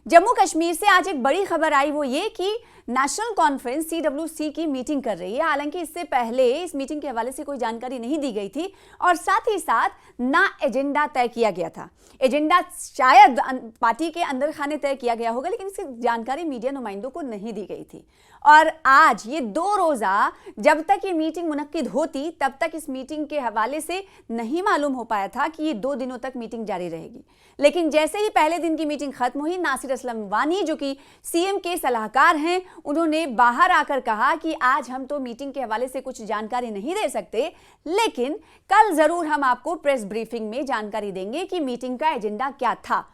जम्मू कश्मीर से आज एक बड़ी खबर आई, वो ये कि नेशनल कॉन्फ्रेंस CWC की मीटिंग कर रही है। हालांकि इससे पहले इस मीटिंग के हवाले से कोई जानकारी नहीं दी गई थी और साथ ही साथ ना एजेंडा तय किया गया था। एजेंडा शायद पार्टी के अंदर खाने तय किया गया होगा, लेकिन इसकी जानकारी मीडिया नुमाइंदों को नहीं दी गई थी। और आज ये 2 रोज़ा जब तक ये मीटिंग मुनक्किद होती तब तक इस मीटिंग के हवाले से नहीं मालूम हो पाया था कि ये 2 दिनों तक मीटिंग जारी रहेगी। लेकिन जैसे ही पहले दिन की मीटिंग खत्म हुई, नासिर असलम वानी जो कि CM के सलाहकार हैं, उन्होंने बाहर आकर कहा कि आज हम तो मीटिंग के हवाले से कुछ जानकारी नहीं दे सकते, लेकिन कल जरूर हम आपको प्रेस ब्रीफिंग में जानकारी देंगे कि मीटिंग का एजेंडा क्या था।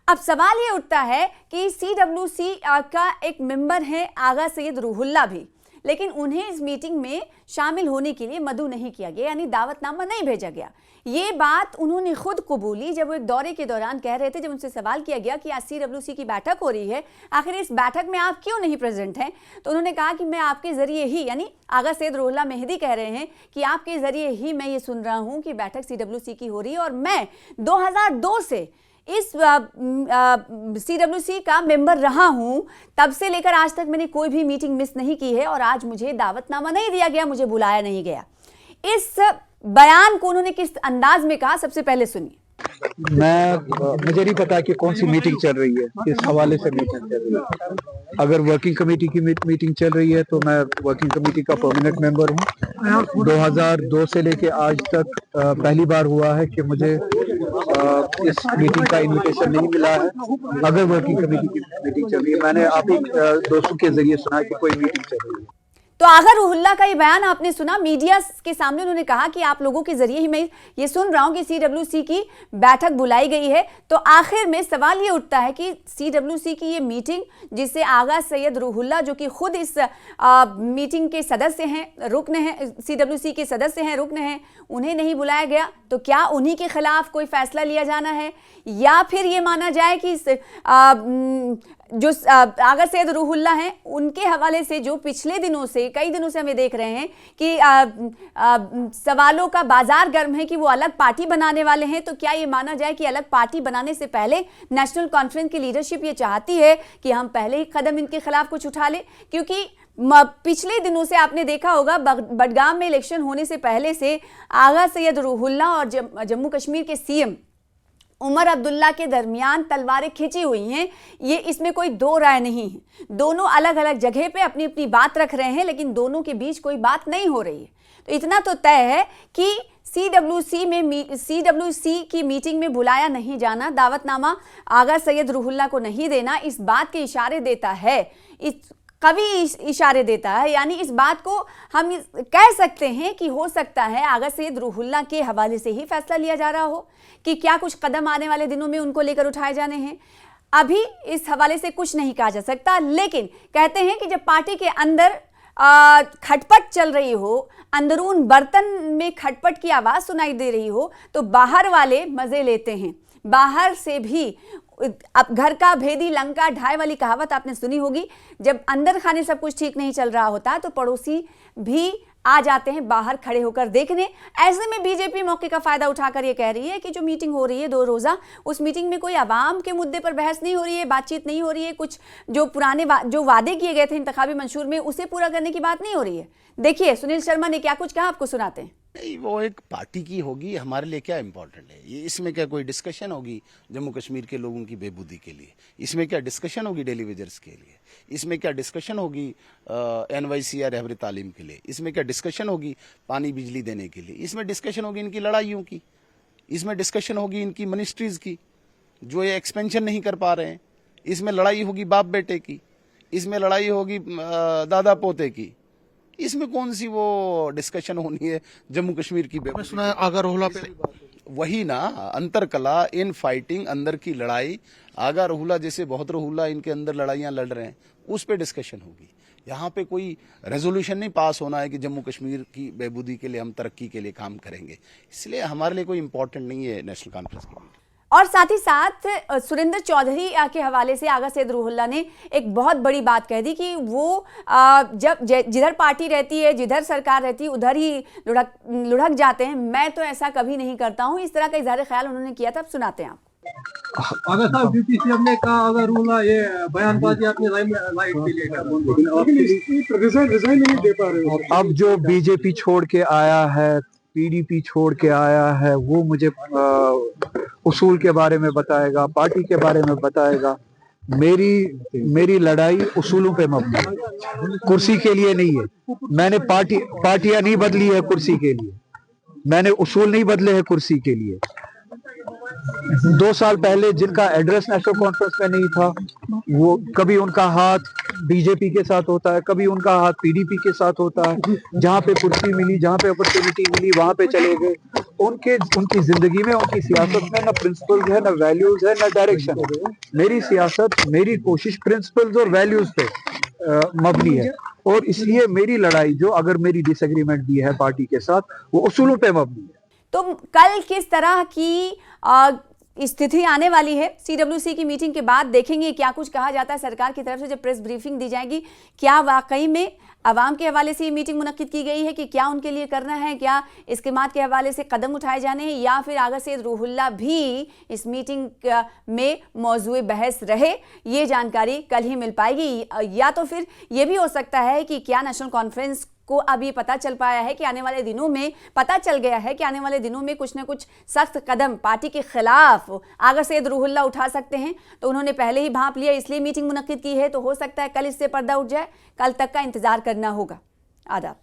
अब सवाल ये उठता है कि CWC का एक मेंबर है आगा सैयद रूहुल्ला भी, लेकिन उन्हें इस मीटिंग में शामिल होने के लिए मदऊ नहीं किया गया, यानी दावतनामा नहीं भेजा गया। ये बात उन्होंने खुद कबूली जब वो एक दौरे के दौरान कह रहे थे, जब उनसे सवाल किया गया कि आज CWC की बैठक हो रही है, आखिर इस बैठक में आप क्यों नहीं प्रेजेंट हैं, तो उन्होंने कहा कि मैं आपके जरिए ही, यानी आगा सैयद रूहुल्ला मेहदी कह रहे हैं कि आपके जरिए ही मैं ये सुन रहा हूँ कि बैठक CWC की हो रही है और मैं 2002 से इस CWC का मेंबर रहा हूं, तब से लेकर आज तक मैंने कोई भी मीटिंग मिस नहीं की है और आज मुझे दावतनामा नहीं दिया गया, मुझे बुलाया नहीं गया। इस बयान को उन्होंने किस अंदाज में कहा, सबसे पहले सुनिए। मुझे नहीं पता कि कौन सी मीटिंग चल रही है, किस हवाले से मीटिंग चल रही है। अगर वर्किंग कमेटी की मीटिंग चल रही है तो मैं वर्किंग कमेटी का परमानेंट मेंबर हूँ। 2002 से लेके आज तक पहली बार हुआ है कि मुझे इस मीटिंग का इनविटेशन नहीं मिला है। अगर वर्किंग कमेटी की मीटिंग चल रही है, मैंने आप ही दोस्तों के जरिए सुना कि कोई मीटिंग चल रही है। तो आगा रूहुल्ला का ये बयान आपने सुना, मीडिया के सामने उन्होंने कहा कि आप लोगों के जरिए ही मैं ये सुन रहा हूं कि CWC की बैठक बुलाई गई है। तो आखिर में सवाल ये उठता है कि CWC की ये मीटिंग, जिसे आगा सैयद रूहुल्ला जो कि खुद इस मीटिंग के सदस्य हैं, रुकन हैं, CWC के सदस्य हैं, रुकन हैं, उन्हें नहीं बुलाया गया, तो क्या उन्हीं के खिलाफ कोई फैसला लिया जाना है, या फिर ये माना जाए कि जो आगा सैयद रूहुल्ला हैं उनके हवाले से जो पिछले दिनों से, कई दिनों से हमें देख रहे हैं कि सवालों का बाजार गर्म है कि वो अलग पार्टी बनाने वाले हैं, तो क्या ये माना जाए कि अलग पार्टी बनाने से पहले नेशनल कॉन्फ्रेंस की लीडरशिप ये चाहती है कि हम पहले ही कदम इनके खिलाफ कुछ उठा लें? क्योंकि पिछले दिनों से आपने देखा होगा, बडगाम में इलेक्शन होने से पहले से आगा सैयद रूहुल्ला और जम्मू कश्मीर के CM उमर अब्दुल्ला के दरमियान तलवारें खिंची हुई हैं। ये इसमें कोई दो राय नहीं है। दोनों अलग अलग जगह पे अपनी अपनी बात रख रहे हैं, लेकिन दोनों के बीच कोई बात नहीं हो रही है। तो इतना तो तय है कि CWC की मीटिंग में बुलाया नहीं जाना, दावतनामा आगा सैयद रूहुल्ला को नहीं देना, इस बात के इशारे देता है, कवि इशारे देता है, यानी इस बात को हम कह सकते हैं कि हो सकता है आगा सैयद रूहुल्ला के हवाले से ही फैसला लिया जा रहा हो कि क्या कुछ कदम आने वाले दिनों में उनको लेकर उठाए जाने हैं। अभी इस हवाले से कुछ नहीं कहा जा सकता, लेकिन कहते हैं कि जब पार्टी के अंदर खटपट चल रही हो, अंदरून बर्तन में खटपट की आवाज़ सुनाई दे रही हो, तो बाहर वाले मज़े लेते हैं। बाहर से भी अब घर का भेदी लंका ढाई वाली कहावत आपने सुनी होगी। जब अंदर खाने सब कुछ ठीक नहीं चल रहा होता तो पड़ोसी भी आ जाते हैं बाहर खड़े होकर देखने। ऐसे में बीजेपी मौके का फायदा उठाकर ये कह रही है कि जो मीटिंग हो रही है 2 रोज़ा, उस मीटिंग में कोई आवाम के मुद्दे पर बहस नहीं हो रही है, बातचीत नहीं हो रही है, कुछ जो पुराने जो वादे किए गए थे इंतखाबी मंशूर में उसे पूरा करने की बात नहीं हो रही है। देखिए सुनील शर्मा ने क्या कुछ कहा, आपको सुनाते हैं। नहीं, वो एक पार्टी की होगी, हमारे लिए क्या इम्पोर्टेंट है ये? इसमें क्या कोई डिस्कशन होगी जम्मू कश्मीर के लोगों की बेबूदी के लिए? इसमें क्या डिस्कशन होगी डेली वेजर्स के लिए? इसमें क्या डिस्कशन होगी NYC या रहबरी तालीम के लिए? इसमें क्या डिस्कशन होगी पानी बिजली देने के लिए? इसमें डिस्कशन होगी इनकी लड़ाइयों की, इसमें डिस्कशन होगी इनकी मिनिस्ट्रीज की जो ये एक्सपेंशन नहीं कर पा रहे हैं, इसमें लड़ाई होगी बाप बेटे की, इसमें लड़ाई होगी दादा पोते की। इसमें कौन सी वो डिस्कशन होनी है जम्मू कश्मीर की? मैं सुना है आगा रूहुल्ला पे वही ना, अंतर कला इन फाइटिंग, अंदर की लड़ाई। आगा रूहुल्ला जैसे बहुत रूहुल्ला इनके अंदर लड़ाइयां लड़ रहे हैं, उस पे डिस्कशन होगी। यहाँ पे कोई रेजोल्यूशन नहीं पास होना है कि जम्मू कश्मीर की बेबूदी के लिए हम तरक्की के लिए काम करेंगे। इसलिए हमारे लिए कोई इंपॉर्टेंट नहीं है नेशनल कॉन्फ्रेंस की। और साथ ही साथ सुरेंद्र चौधरी के हवाले से आगा सैयद रूहुल्ला ने एक बहुत बड़ी बात कह दी कि वो जब जिधर पार्टी रहती है, जिधर सरकार रहती है, उधर ही लुढ़क जाते हैं। मैं तो ऐसा कभी नहीं करता हूं, इस तरह का इजहार ख्याल उन्होंने किया था। अब सुनाते हैं आपको। अगर साहब ड्यूटी से हमने कहा अगर रूला ये बयानबाजी आपने लाइट के लिए कर रिजाइन नहीं दे पा रहे हो। अब जो बीजेपी छोड़ के आया है, पीडीपी छोड़ के आया है, वो मुझे उसूल के बारे में बताएगा, पार्टी के बारे में बताएगा। मेरी लड़ाई उसूलों पे मबनी है, कुर्सी के लिए नहीं है। मैंने पार्टियां नहीं बदली है कुर्सी के लिए, मैंने उसूल नहीं बदले हैं कुर्सी के लिए। 2 साल पहले जिनका एड्रेस नेशनल कॉन्फ्रेंस में नहीं था, वो कभी उनका हाथ बीजेपी के साथ होता है, कभी उनका हाथ पीडीपी के साथ होता है। जहां पे कुर्सी मिली, जहां पे अपॉर्चुनिटी मिली, वहां पे चले गए। उनकी जिंदगी में, उनकी सियासत में ना प्रिंसिपल्स है, ना वैल्यूज है, ना डायरेक्शन है। मेरी सियासत, मेरी कोशिश प्रिंसिपल्स और वैल्यूज पे मबनी है, और इसलिए मेरी लड़ाई जो अगर मेरी डिसएग्रीमेंट भी है पार्टी के साथ, वो उसूलों पे मबनी है। तो कल किस तरह की स्थिति आने वाली है? सीडब्ल्यूसी की मीटिंग के बाद देखेंगे क्या कुछ कहा जाता है सरकार की तरफ से। जब प्रेस ब्रीफिंग दी जाएगी, क्या वाकई में आवाम के हवाले से ये मीटिंग मुनक्किद की गई है कि क्या उनके लिए करना है, क्या स्कीमात के हवाले से कदम उठाए जाने हैं, या फिर आगा सैयद रूहुल्लाह भी इस मीटिंग में मौजूद बहस रहे, ये जानकारी कल ही मिल पाएगी। या तो फिर ये भी हो सकता है कि क्या नेशनल कॉन्फ्रेंस को अब ये पता चल पाया है कि आने वाले दिनों में, पता चल गया है कि आने वाले दिनों में कुछ ना कुछ सख्त कदम पार्टी के खिलाफ आगा सैयद रूहुल्लाह उठा सकते हैं। तो उन्होंने पहले ही भांप लिया, इसलिए मीटिंग मुनक्किद की है। तो हो सकता है कल इससे पर्दा उठ जाए। कल तक का इंतजार करना होगा। आदाब।